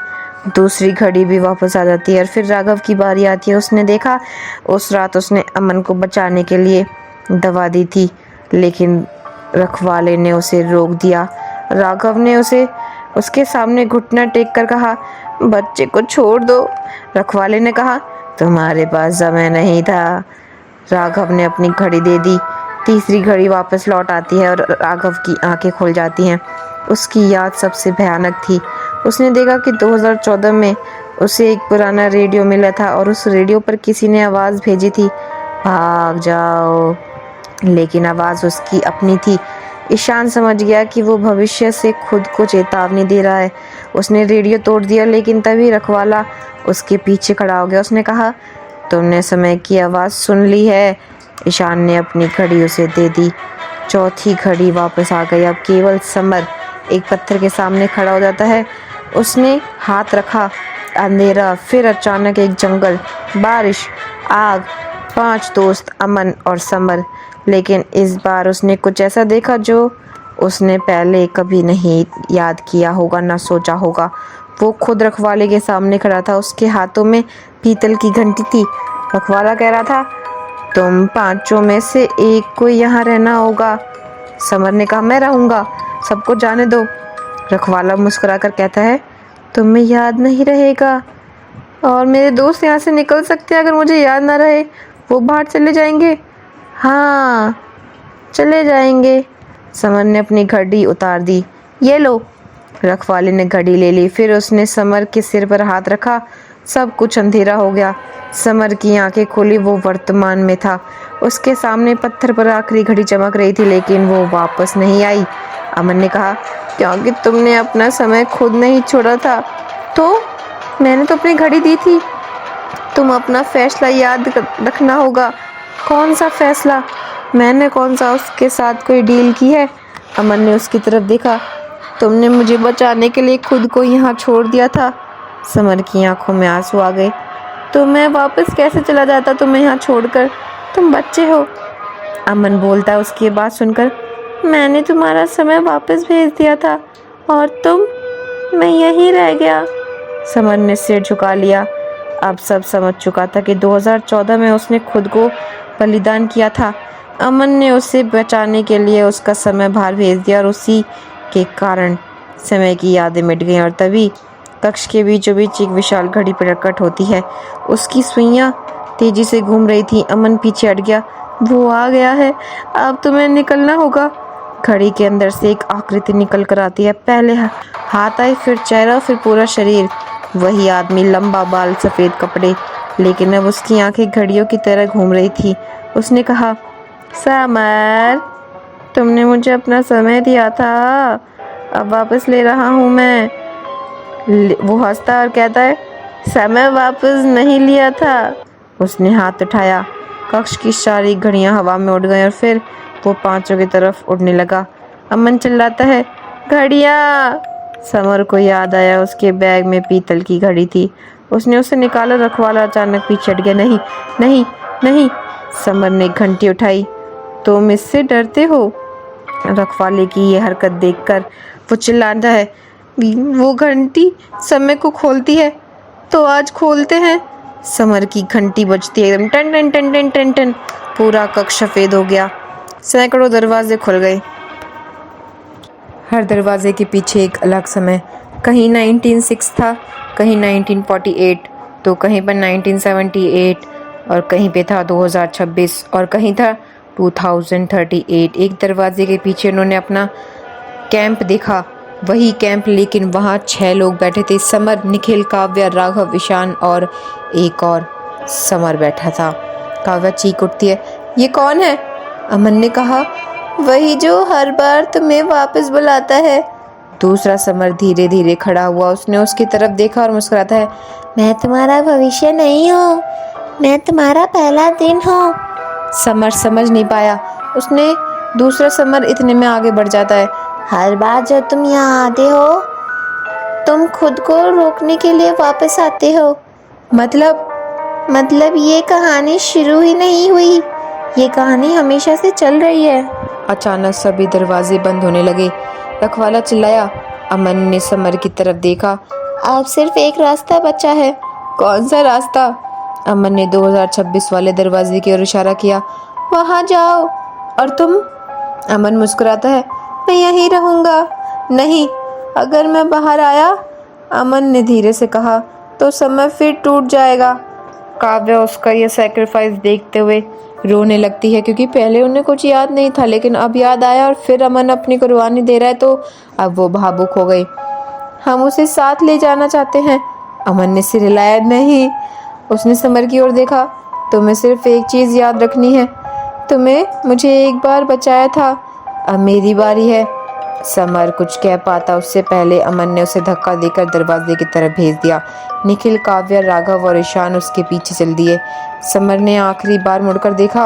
दूसरी घड़ी भी वापस आ जाती है और फिर राघव की बारी आती है। उसने देखा, उस रात उसने अमन को बचाने के लिए दवा दी थी, लेकिन रखवाले ने उसे रोक दिया। राघव ने उसे उसके सामने घुटना टेक कर कहा, बच्चे को छोड़ दो। रखवाले ने कहा, तुम्हारे पास समय नहीं था। राघव ने अपनी घड़ी दे दी। तीसरी घड़ी वापस लौट आती है और राघव की आंखें खुल जाती हैं। उसकी याद सबसे भयानक थी। उसने देखा कि 2014 में उसे एक पुराना रेडियो मिला था और उस रेडियो पर किसी ने आवाज़ भेजी थी, भाग जाओ। लेकिन आवाज़ उसकी अपनी थी। ईशान समझ गया कि वो भविष्य से खुद को चेतावनी दे रहा है। उसने रेडियो तोड़ दिया, लेकिन तभी रखवाला उसके पीछे खड़ा हो गया। उसने कहा, तुमने समय की आवाज़ सुन ली है। ईशान ने अपनी घड़ी उसे दे दी। चौथी घड़ी वापस आ गई। अब केवल समर एक पत्थर के सामने खड़ा हो जाता है। उसने हाथ रखा। अंधेरा, फिर अचानक एक जंगल, बारिश, आग, 5 दोस्त, अमन और समर। लेकिन इस बार उसने कुछ ऐसा देखा जो उसने पहले कभी नहीं याद किया होगा, ना सोचा होगा। वो खुद रखवाले के सामने खड़ा था, उसके हाथों में पीतल की घंटी थी। रखवाला कह रहा था, तुम पांचों में से एक को यहाँ रहना होगा। समर ने कहा, मैं रहूँगा, सबको जाने दो। रखवाला मुस्कुराकर कहता है, तुम्हें याद नहीं रहेगा और मेरे दोस्त यहाँ से निकल सकते हैं अगर मुझे याद ना रहे। वो बाहर चले जाएंगे। हाँ, चले जाएंगे। समर ने अपनी घड़ी उतार दी। ये लो। रखवाले ने घड़ी ले ली, फिर उसने समर के सिर पर हाथ रखा। सब कुछ अंधेरा हो गया। समर की आंखें खुली, वो वर्तमान में था। उसके सामने पत्थर पर आखिरी घड़ी चमक रही थी, लेकिन वो वापस नहीं आई। अमन ने कहा, क्योंकि तुमने अपना समय खुद नहीं छोड़ा था। तो मैंने तो अपनी घड़ी दी थी। तुम अपना फैसला याद रखना होगा। कौन सा फैसला? मैंने कौन सा उसके साथ कोई डील की है? अमन ने उसकी तरफ देखा। तुमने मुझे बचाने के लिए खुद को यहाँ छोड़ दिया था। समर की आंखों में आंसू आ गए। तो मैं वापस कैसे चला जाता तुम्हें यहाँ छोड़कर? तुम बच्चे हो। अमन बोलता है उसकी बात सुनकर, मैंने तुम्हारा समय वापस भेज दिया था और मैं यहीं रह गया। समर ने सिर झुका लिया। अब सब समझ चुका था कि 2014 में उसने खुद को बलिदान किया था। अमन ने उसे बचाने के लिए उसका समय बाहर भेज दिया और उसी के कारण समय की यादें मिट गईं। और तभी कक्ष के बीचों बीच एक विशाल घड़ी प्रकट होती है। उसकी सुइयां तेजी से घूम रही थी। अमन पीछे हट गया। वो आ गया है, अब तुम्हें निकलना होगा। घड़ी के अंदर से एक आकृति निकल कर आती है। पहले हाथ आए, फिर चेहरा, फिर पूरा शरीर। वही आदमी, लंबा बाल, सफ़ेद कपड़े, लेकिन अब उसकी आंखें घड़ियों की तरह घूम रही थी। उसने कहा, समर, तुमने मुझे अपना समय दिया था, अब वापस ले रहा हूँ मैं। वो हंसता और कहता है, समय वापस नहीं लिया था। उसने हाथ उठाया। कक्ष की सारी घड़ियां हवा में उड़ गईं और फिर वो पांचों की तरफ उड़ने लगा। अमन चिल्लाता है, घड़ियां! समर को याद आया, उसके बैग में पीतल की घड़ी थी। उसने उसे निकाला। रखवाला अचानक पीछे हट गया। नहीं, नहीं, नहीं। समर ने घंटी उठाई। तुम इससे डरते हो? रखवाले की ये हरकत देखकर वो चिल्लाता है, वो घंटी समय को खोलती है, तो आज खोलते हैं। समर की घंटी बजती है, एकदम टन टन टन टन टन टन। पूरा कक्ष सफेद हो गया। सैकड़ों दरवाजे खुल गए। हर दरवाजे के पीछे एक अलग समय। कहीं 1906 था, कहीं 1948, तो कहीं पर 1978, और कहीं पे था 2026, और कहीं था 2038। एक दरवाजे के पीछे उन्होंने अपना कैंप देखा। वही कैंप, लेकिन वहाँ 6 लोग बैठे थे। समर, निखिल, काव्या, राघव, ईशान और एक और समर बैठा था। काव्या चीख उठती है, ये कौन है? अमन ने कहा, वही जो हर बार तुम्हें वापस बुलाता है। दूसरा समर धीरे धीरे खड़ा हुआ। उसने उसकी तरफ देखा और मुस्कुराता है, मैं तुम्हारा भविष्य नहीं हूँ, मैं तुम्हारा पहला दिन हूँ। समर समझ नहीं पाया। उसने दूसरा समर इतने में आगे बढ़ जाता है, हर बार जब तुम यहाँ आते हो तुम खुद को रोकने के लिए वापस आते हो। मतलब ये कहानी शुरू ही नहीं हुई, ये कहानी हमेशा से चल रही है। अचानक सभी दरवाजे बंद होने लगे। रखवाला चिल्लाया। अमन ने समर की तरफ देखा। अब सिर्फ एक रास्ता बचा है। कौन सा रास्ता? अमन ने 2026 वाले दरवाजे की ओर इशारा किया। वहाँ जाओ। और तुम? अमन मुस्कुराता है, मैं यहीं रहूँगा। नहीं, अगर मैं बाहर आया, अमन ने धीरे से कहा, तो समय फिर टूट जाएगा। काव्या उसका ये सैक्रिफाइस देखते हुए रोने लगती है, क्योंकि पहले उन्हें कुछ याद नहीं था, लेकिन अब याद आया और फिर अमन अपनी कुर्बानी दे रहा है, तो अब वो भावुक हो गई। हम उसे साथ ले जाना चाहते हैं। अमन ने सिर हिलाया। नहीं। उसने समर की ओर देखा। तुम्हें सिर्फ एक चीज़ याद रखनी है, तुम्हें मुझे एक बार बचाया था, अब मेरी बारी है। समर कुछ कह पाता उससे पहले अमन ने उसे धक्का देकर दरवाजे की तरफ भेज दिया। निखिल, काव्या, राघव और ईशान उसके पीछे चल दिए। समर ने आखिरी बार मुड़कर देखा।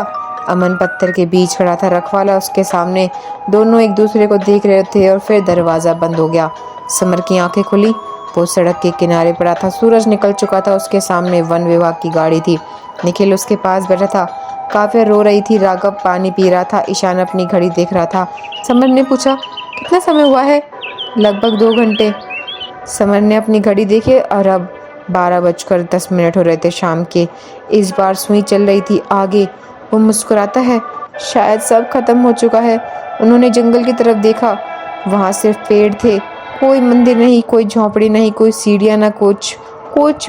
अमन पत्थर के बीच खड़ा था, रखवाला उसके सामने। दोनों एक दूसरे को देख रहे थे और फिर दरवाज़ा बंद हो गया। समर की आंखें खुली। वो सड़क के किनारे पड़ा था। सूरज निकल चुका था। उसके सामने वन विभाग की गाड़ी थी। निखिल उसके पास बैठा था। काव्या रो रही थी। राघव पानी पी रहा था। ईशान अपनी घड़ी देख रहा था। समर ने पूछा, कितना समय हुआ है? लगभग 2 घंटे। समर ने अपनी घड़ी देखी और अब 12:10 हो रहे थे शाम के। इस बार सुई चल रही थी आगे। वो मुस्कुराता है, शायद सब खत्म हो चुका है। उन्होंने जंगल की तरफ देखा, वहाँ सिर्फ पेड़ थे, कोई मंदिर नहीं, कोई झोंपड़ी नहीं, कोई सीढ़ियाँ ना, कुछ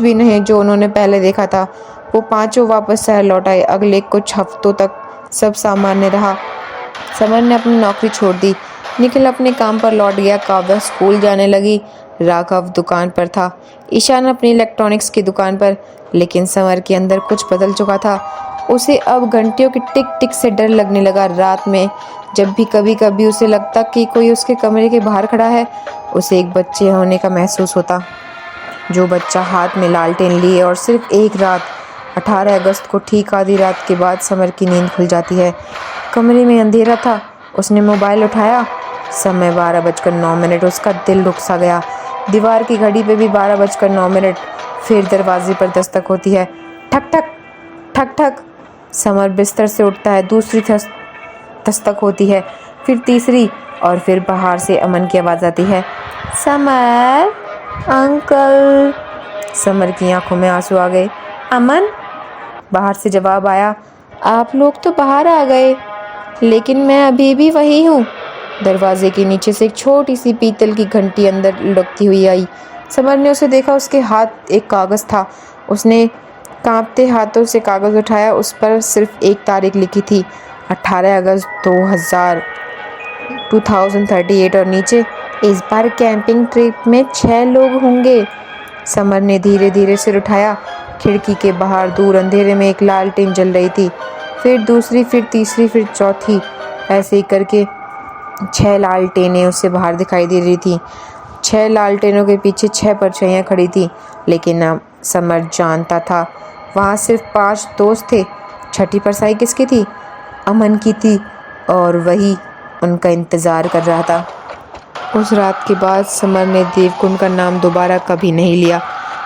भी नहीं जो उन्होंने पहले देखा था। वो पांचों वापस शहर लौट आए। अगले कुछ हफ्तों तक सब सामान्य रहा। समर ने अपनी नौकरी छोड़ दी, निखिल अपने काम पर लौट गया, काव्या स्कूल जाने लगी, राघव दुकान पर था, ईशान अपनी इलेक्ट्रॉनिक्स की दुकान पर। लेकिन समर के अंदर कुछ बदल चुका था। उसे अब घंटियों की टिक टिक से डर लगने लगा। रात में जब भी कभी कभी उसे लगता कि कोई उसके कमरे के बाहर खड़ा है, उसे एक बच्चे होने का महसूस होता। जो बच्चा हाथ में लालटेन लिए और सिर्फ एक रात 18 अगस्त को ठीक आधी रात के बाद समर की नींद खुल जाती है। कमरे में अंधेरा था। उसने मोबाइल उठाया, समय 12:09। उसका दिल रुक सा गया। दीवार की घड़ी पे भी 12:09। फिर दरवाजे पर दस्तक होती है। ठक ठक ठक ठक। समर बिस्तर से उठता है। दूसरी दस्तक होती है, फिर तीसरी, और फिर बाहर से अमन की आवाज़ आती है, समर अंकल। समर की आंखों में आंसू आ गए। अमन? बाहर से जवाब आया, आप लोग तो बाहर आ गए, लेकिन मैं अभी भी वही हूँ। दरवाजे के नीचे से एक छोटी सी पीतल की घंटी अंदर लुढ़कती हुई आई। समर ने उसे देखा। उसके हाथ एक कागज़ था। उसने कांपते हाथों से कागज़ उठाया। उस पर सिर्फ एक तारीख लिखी थी, 18 अगस्त 2038, और नीचे, इस बार कैंपिंग ट्रिप में 6 लोग होंगे। समर ने धीरे धीरे सिर उठाया। खिड़की के बाहर दूर अंधेरे में एक लालटेन जल रही थी, फिर दूसरी, फिर तीसरी, फिर चौथी। ऐसे ही करके 6 लालटेनें उसे बाहर दिखाई दे रही थी। 6 लालटेनों के पीछे 6 परछाइयाँ खड़ी थी। लेकिन अब समर जानता था, वहाँ सिर्फ 5 दोस्त थे। छठी परछाई किसकी थी? अमन की थी, और वही उनका इंतज़ार कर रहा था। उस रात के बाद समर ने देवकुंड का नाम दोबारा कभी नहीं लिया।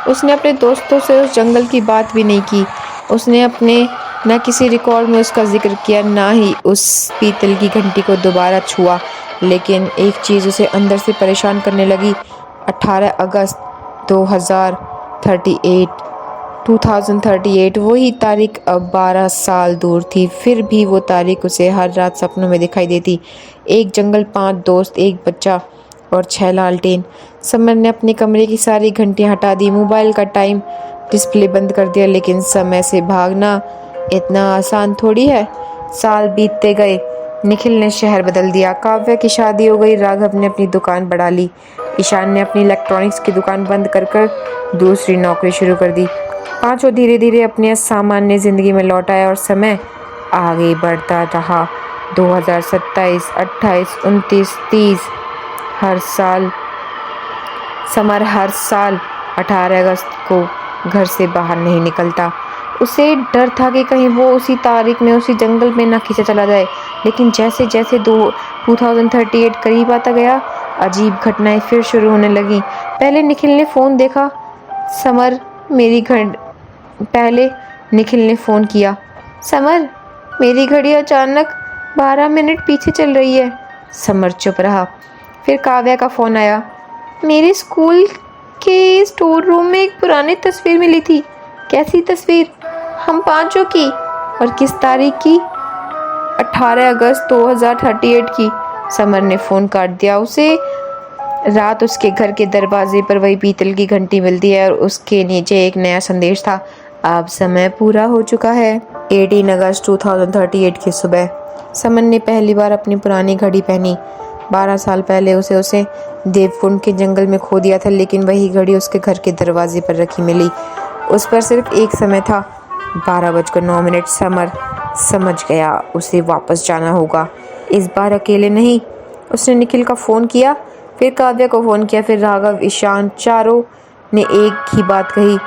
उसने अपने दोस्तों से उस जंगल की बात भी नहीं की। उसने अपने न किसी रिकॉर्ड में उसका जिक्र किया, ना ही उस पीतल की घंटी को दोबारा छुआ। लेकिन एक चीज़ उसे अंदर से परेशान करने लगी। 18 अगस्त 2038, वही तारीख अब 12 साल दूर थी। फिर भी वो तारीख उसे हर रात सपनों में दिखाई देती। एक जंगल, 5 दोस्त, एक बच्चा और 6 लालटेन। समर ने अपने कमरे की सारी घंटियां हटा दी, मोबाइल का टाइम डिस्प्ले बंद कर दिया। लेकिन समय से भागना इतना आसान थोड़ी है। साल बीतते गए। निखिल ने शहर बदल दिया, काव्या की शादी हो गई, राघव ने अपनी दुकान बढ़ा ली, ईशान ने अपनी इलेक्ट्रॉनिक्स की दुकान बंद कर दूसरी नौकरी शुरू कर दी। पांचों धीरे धीरे अपने सामान्य जिंदगी में लौट आए और समय आगे बढ़ता रहा। 2027, 28, 29, 30। समर हर साल 18 अगस्त को घर से बाहर नहीं निकलता। उसे डर था कि कहीं वो उसी तारीख में उसी जंगल में ना खींचा चला जाए। लेकिन जैसे जैसे 2038 करीब आता गया, अजीब घटनाएं फिर शुरू होने लगी। पहले निखिल ने फ़ोन किया, समर मेरी घड़ी अचानक 12 मिनट पीछे चल रही है। समर चुप रहा। फिर काव्या का फ़ोन आया, मेरे स्कूल के स्टोर रूम में एक पुरानी तस्वीर मिली थी। कैसी तस्वीर? हम पांचों की। और किस तारीख की? 18 अगस्त 2038 की। समर ने फ़ोन काट दिया। उसे रात उसके घर के दरवाजे पर वही पीतल की घंटी मिलती है और उसके नीचे एक नया संदेश था, अब समय पूरा हो चुका है। 18 अगस्त 2038 की सुबह समर ने पहली बार अपनी पुरानी घड़ी पहनी। 12 साल पहले उसे देवकुंड के जंगल में खो दिया था, लेकिन वही घड़ी उसके घर के दरवाजे पर रखी मिली। उस पर सिर्फ एक समय था, 12:09। समर समझ गया उसे वापस जाना होगा। इस बार अकेले नहीं। उसने निखिल का फ़ोन किया, फिर काव्या को फ़ोन किया, फिर राघव, ईशान, चारों ने एक ही बात कही,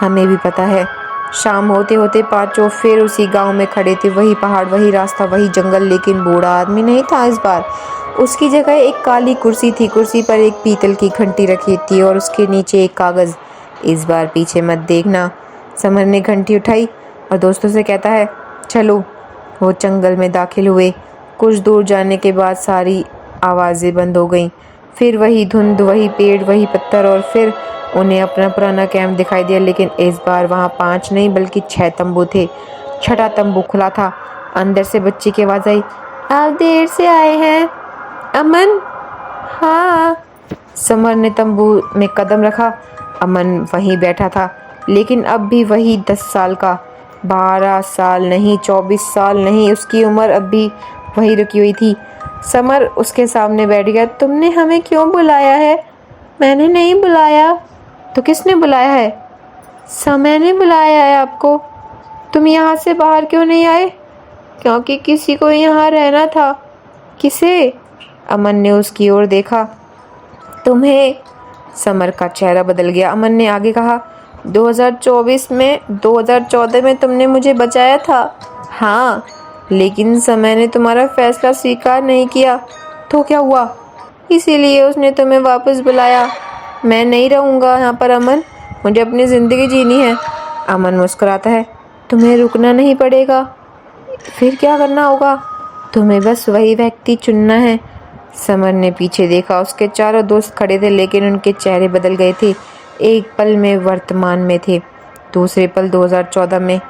हमें भी पता है। शाम होते होते पांचों फिर उसी गांव में खड़े थे। वही पहाड़, वही रास्ता, वही जंगल, लेकिन बूढ़ा आदमी नहीं था इस बार। उसकी जगह एक काली कुर्सी थी। कुर्सी पर एक पीतल की घंटी रखी थी और उसके नीचे एक कागज़, इस बार पीछे मत देखना। समर ने घंटी उठाई और दोस्तों से कहता है, चलो। वो जंगल में दाखिल हुए। कुछ दूर जाने के बाद सारी आवाज़ें बंद हो गईं। फिर वही धुंध, वही पेड़, वही पत्थर, और फिर उन्हें अपना पुराना कैंप दिखाई दिया, लेकिन इस बार वहाँ 5 नहीं बल्कि 6 तंबू थे। 6ठा तंबू खुला था। अंदर से बच्ची की आवाज़ आई, आप देर से आए हैं अमन? हाँ। समर ने तंबू में कदम रखा। अमन वहीं बैठा था, लेकिन अब भी वही 10 साल का। 12 साल नहीं, 24 साल नहीं, उसकी उम्र अब भी वही रुकी हुई थी। समर उसके सामने बैठ गया। तुमने हमें क्यों बुलाया है? मैंने नहीं बुलाया। तो किसने बुलाया है? समय ने बुलाया है आपको। तुम यहाँ से बाहर क्यों नहीं आए? क्योंकि किसी को यहाँ रहना था। किसे? अमन ने उसकी ओर देखा। तुम्हें। समर का चेहरा बदल गया। अमन ने आगे कहा, 2014 में तुमने मुझे बचाया था। हाँ, लेकिन समय ने तुम्हारा फैसला स्वीकार नहीं किया। तो क्या हुआ? इसीलिए उसने तुम्हें वापस बुलाया। मैं नहीं रहूँगा यहाँ पर अमन, मुझे अपनी ज़िंदगी जीनी है। अमन मुस्कुराता है। तुम्हें रुकना नहीं पड़ेगा। फिर क्या करना होगा? तुम्हें बस वही व्यक्ति चुनना है। समर ने पीछे देखा। उसके चारों दोस्त खड़े थे, लेकिन उनके चेहरे बदल गए थे। एक पल में वर्तमान में थे, दूसरे पल 2014 में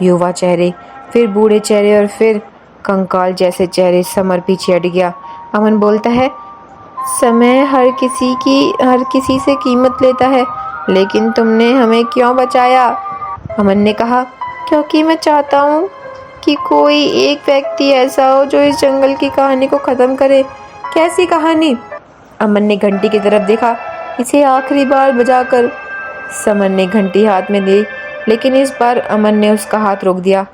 युवा चेहरे, फिर बूढ़े चेहरे, और फिर कंकाल जैसे चेहरे। समर पीछे हट गया। अमन बोलता है, समय हर किसी से कीमत लेता है, लेकिन तुमने हमें क्यों बचाया? अमन ने कहा, क्योंकि मैं चाहता हूँ कि कोई एक व्यक्ति ऐसा हो जो इस जंगल की कहानी को ख़त्म करे। कैसी कहानी? अमन ने घंटी की तरफ देखा। इसे आखिरी बार बजाकर। समर ने घंटी हाथ में ली, लेकिन इस बार अमन ने उसका हाथ रोक दिया।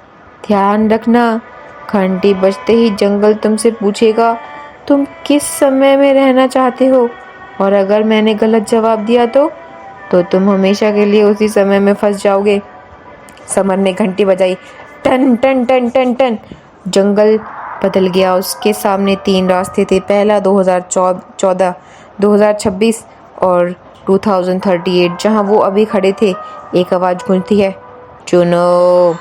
ध्यान रखना, घंटी बजते ही जंगल तुमसे पूछेगा तुम किस समय में रहना चाहते हो, और अगर मैंने गलत जवाब दिया तो तुम हमेशा के लिए उसी समय में फंस जाओगे। समर ने घंटी बजाई। टन टन टन टन टन। जंगल बदल गया। उसके सामने 3 रास्ते थे। पहला 2014, 2026 और 2038। जहाँ वो अभी खड़े थे, एक आवाज़ गूंजती है, चुनो।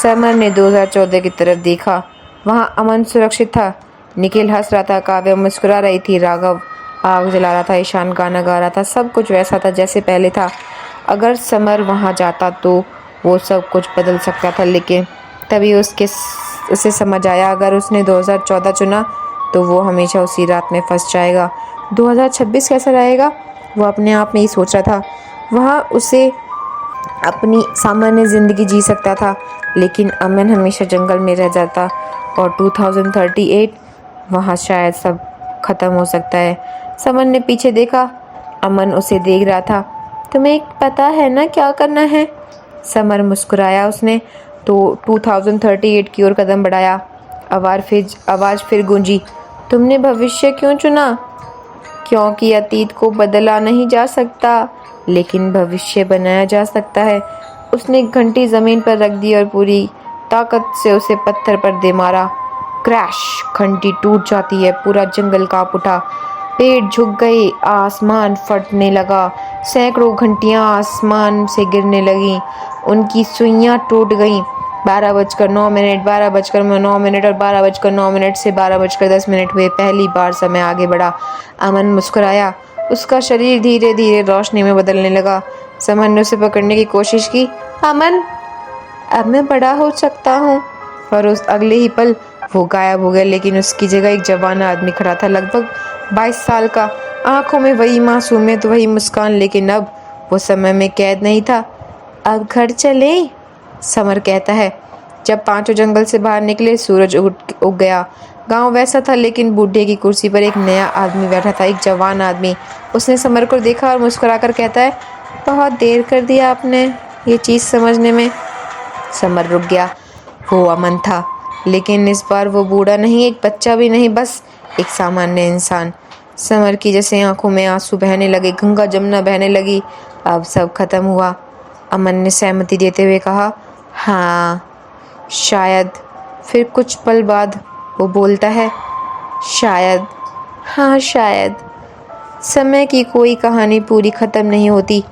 समर ने 2014 की तरफ देखा। वहाँ अमन सुरक्षित था। निखिल हंस रहा था, काव्या मुस्कुरा रही थी, राघव आग जला रहा था, ईशान गाना गा रहा था। सब कुछ वैसा था जैसे पहले था। अगर समर वहाँ जाता तो वो सब कुछ बदल सकता था, लेकिन तभी उसे समझ आया, अगर उसने 2014 चुना तो वो हमेशा उसी रात में फंस जाएगा। 2026 कैसा रहेगा? वो अपने आप में ही सोच रहा था। वहाँ उसे अपनी सामान्य ज़िंदगी जी सकता था, लेकिन अमन हमेशा जंगल में रह जाता। और 2038 वहाँ शायद सब ख़त्म हो सकता है। समर ने पीछे देखा। अमन उसे देख रहा था। तुम्हें पता है ना क्या करना है? समर मुस्कुराया। उसने तो 2038 की ओर कदम बढ़ाया। आवाज़ फिर गूंजी, तुमने भविष्य क्यों चुना? क्योंकि अतीत को बदला नहीं जा सकता, लेकिन भविष्य बनाया जा सकता है। उसने घंटी ज़मीन पर रख दी और पूरी ताकत से उसे पत्थर पर दे मारा। क्रैश! घंटी टूट जाती है। पूरा जंगल कांप उठा। पेड़ झुक गए, आसमान फटने लगा। सैकड़ों घंटियां आसमान से गिरने लगीं। उनकी सुइयां टूट गईं। 12:09, 12:09 और 12:09 से 12:10 हुए। पहली बार समय आगे बढ़ा। अमन मुस्कुराया। उसका शरीर धीरे धीरे रोशनी में बदलने लगा। समर ने उसे पकड़ने की कोशिश की। अमन, अब मैं बड़ा हो सकता हूँ। और उस अगले ही पल वो गायब हो गया, लेकिन उसकी जगह एक जवान आदमी खड़ा था, लगभग 22 साल का। आंखों में वही मासूमियत, वही मुस्कान, लेकिन अब वो समय में कैद नहीं था। अब घर चलें? समर कहता है। जब पांचों जंगल से बाहर निकले, सूरज उग गया। गांव वैसा था, लेकिन बूढ़े की कुर्सी पर एक नया आदमी बैठा था, एक जवान आदमी। उसने समर को देखा और मुस्कुराकर कहता है, बहुत देर कर दिया आपने ये चीज़ समझने में। समर रुक गया। वो अमन था, लेकिन इस बार वो बूढ़ा नहीं, एक बच्चा भी नहीं, बस एक सामान्य इंसान। समर की जैसे आंखों में आंसू बहने लगे, गंगा जमुना बहने लगी। अब सब खत्म हुआ। अमन ने सहमति देते हुए कहा, हाँ शायद। फिर कुछ पल बाद वो बोलता है, शायद, हाँ शायद। समय की कोई कहानी पूरी ख़त्म नहीं होती।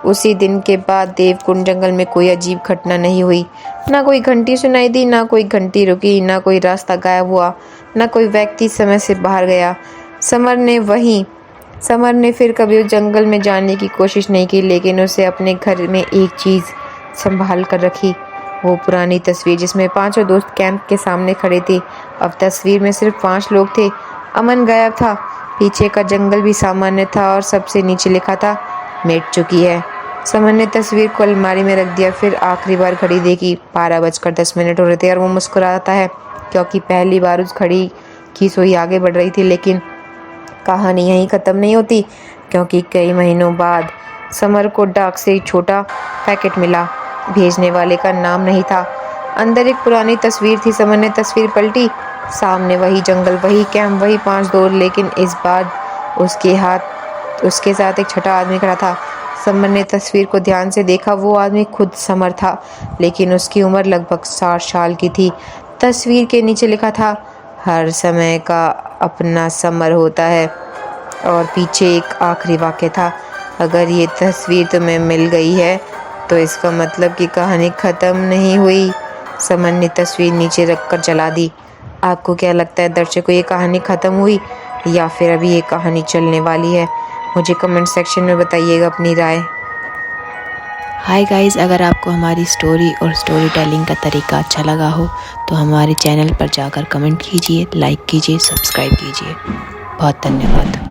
उसी दिन के बाद देवकुंड जंगल में कोई अजीब घटना नहीं हुई। ना कोई घंटी सुनाई दी, ना कोई घंटी रुकी, ना कोई रास्ता गायब हुआ, ना कोई व्यक्ति समय से बाहर गया। समर ने फिर कभी उस जंगल में जाने की कोशिश नहीं की, लेकिन उसे अपने घर में एक चीज़ संभाल कर रखी, वो पुरानी तस्वीर जिसमें पांचों दोस्त कैंप के सामने खड़े थे। अब तस्वीर में सिर्फ 5 लोग थे। अमन गायब था, पीछे का जंगल भी सामान्य था और सबसे नीचे लिखा था, मिट चुकी है। समर ने तस्वीर को अलमारी में रख दिया, फिर आखिरी बार घड़ी देखी। 12:10 हो रहे थे और वो मुस्कुराता है क्योंकि पहली बार उस घड़ी की सुई आगे बढ़ रही थी। लेकिन कहानी यहीं ख़त्म नहीं होती, क्योंकि कई महीनों बाद समर को डाक से एक छोटा पैकेट मिला। भेजने वाले का नाम नहीं था, अंदर एक पुरानी तस्वीर थी। समर ने तस्वीर पलटी, सामने वही जंगल, वही कैंप, वही 5 दोस्त, लेकिन इस बार उसके साथ एक छोटा आदमी खड़ा था। समर ने तस्वीर को ध्यान से देखा, वो आदमी खुद समर था, लेकिन उसकी उम्र लगभग 60 साल की थी। तस्वीर के नीचे लिखा था, हर समय का अपना समर होता है, और पीछे एक आखिरी वाक्य था, अगर ये तस्वीर तुम्हें मिल गई है तो इसका मतलब कि कहानी ख़त्म नहीं हुई। समर ने तस्वीर नीचे रखकर जला दी। आपको क्या लगता है दर्शकों, ये कहानी ख़त्म हुई या फिर अभी ये कहानी चलने वाली है? मुझे कमेंट सेक्शन में बताइएगा अपनी राय। हाय गाइस, अगर आपको हमारी स्टोरी और स्टोरी टेलिंग का तरीका अच्छा लगा हो तो हमारे चैनल पर जाकर कमेंट कीजिए, लाइक कीजिए, सब्सक्राइब कीजिए। बहुत धन्यवाद।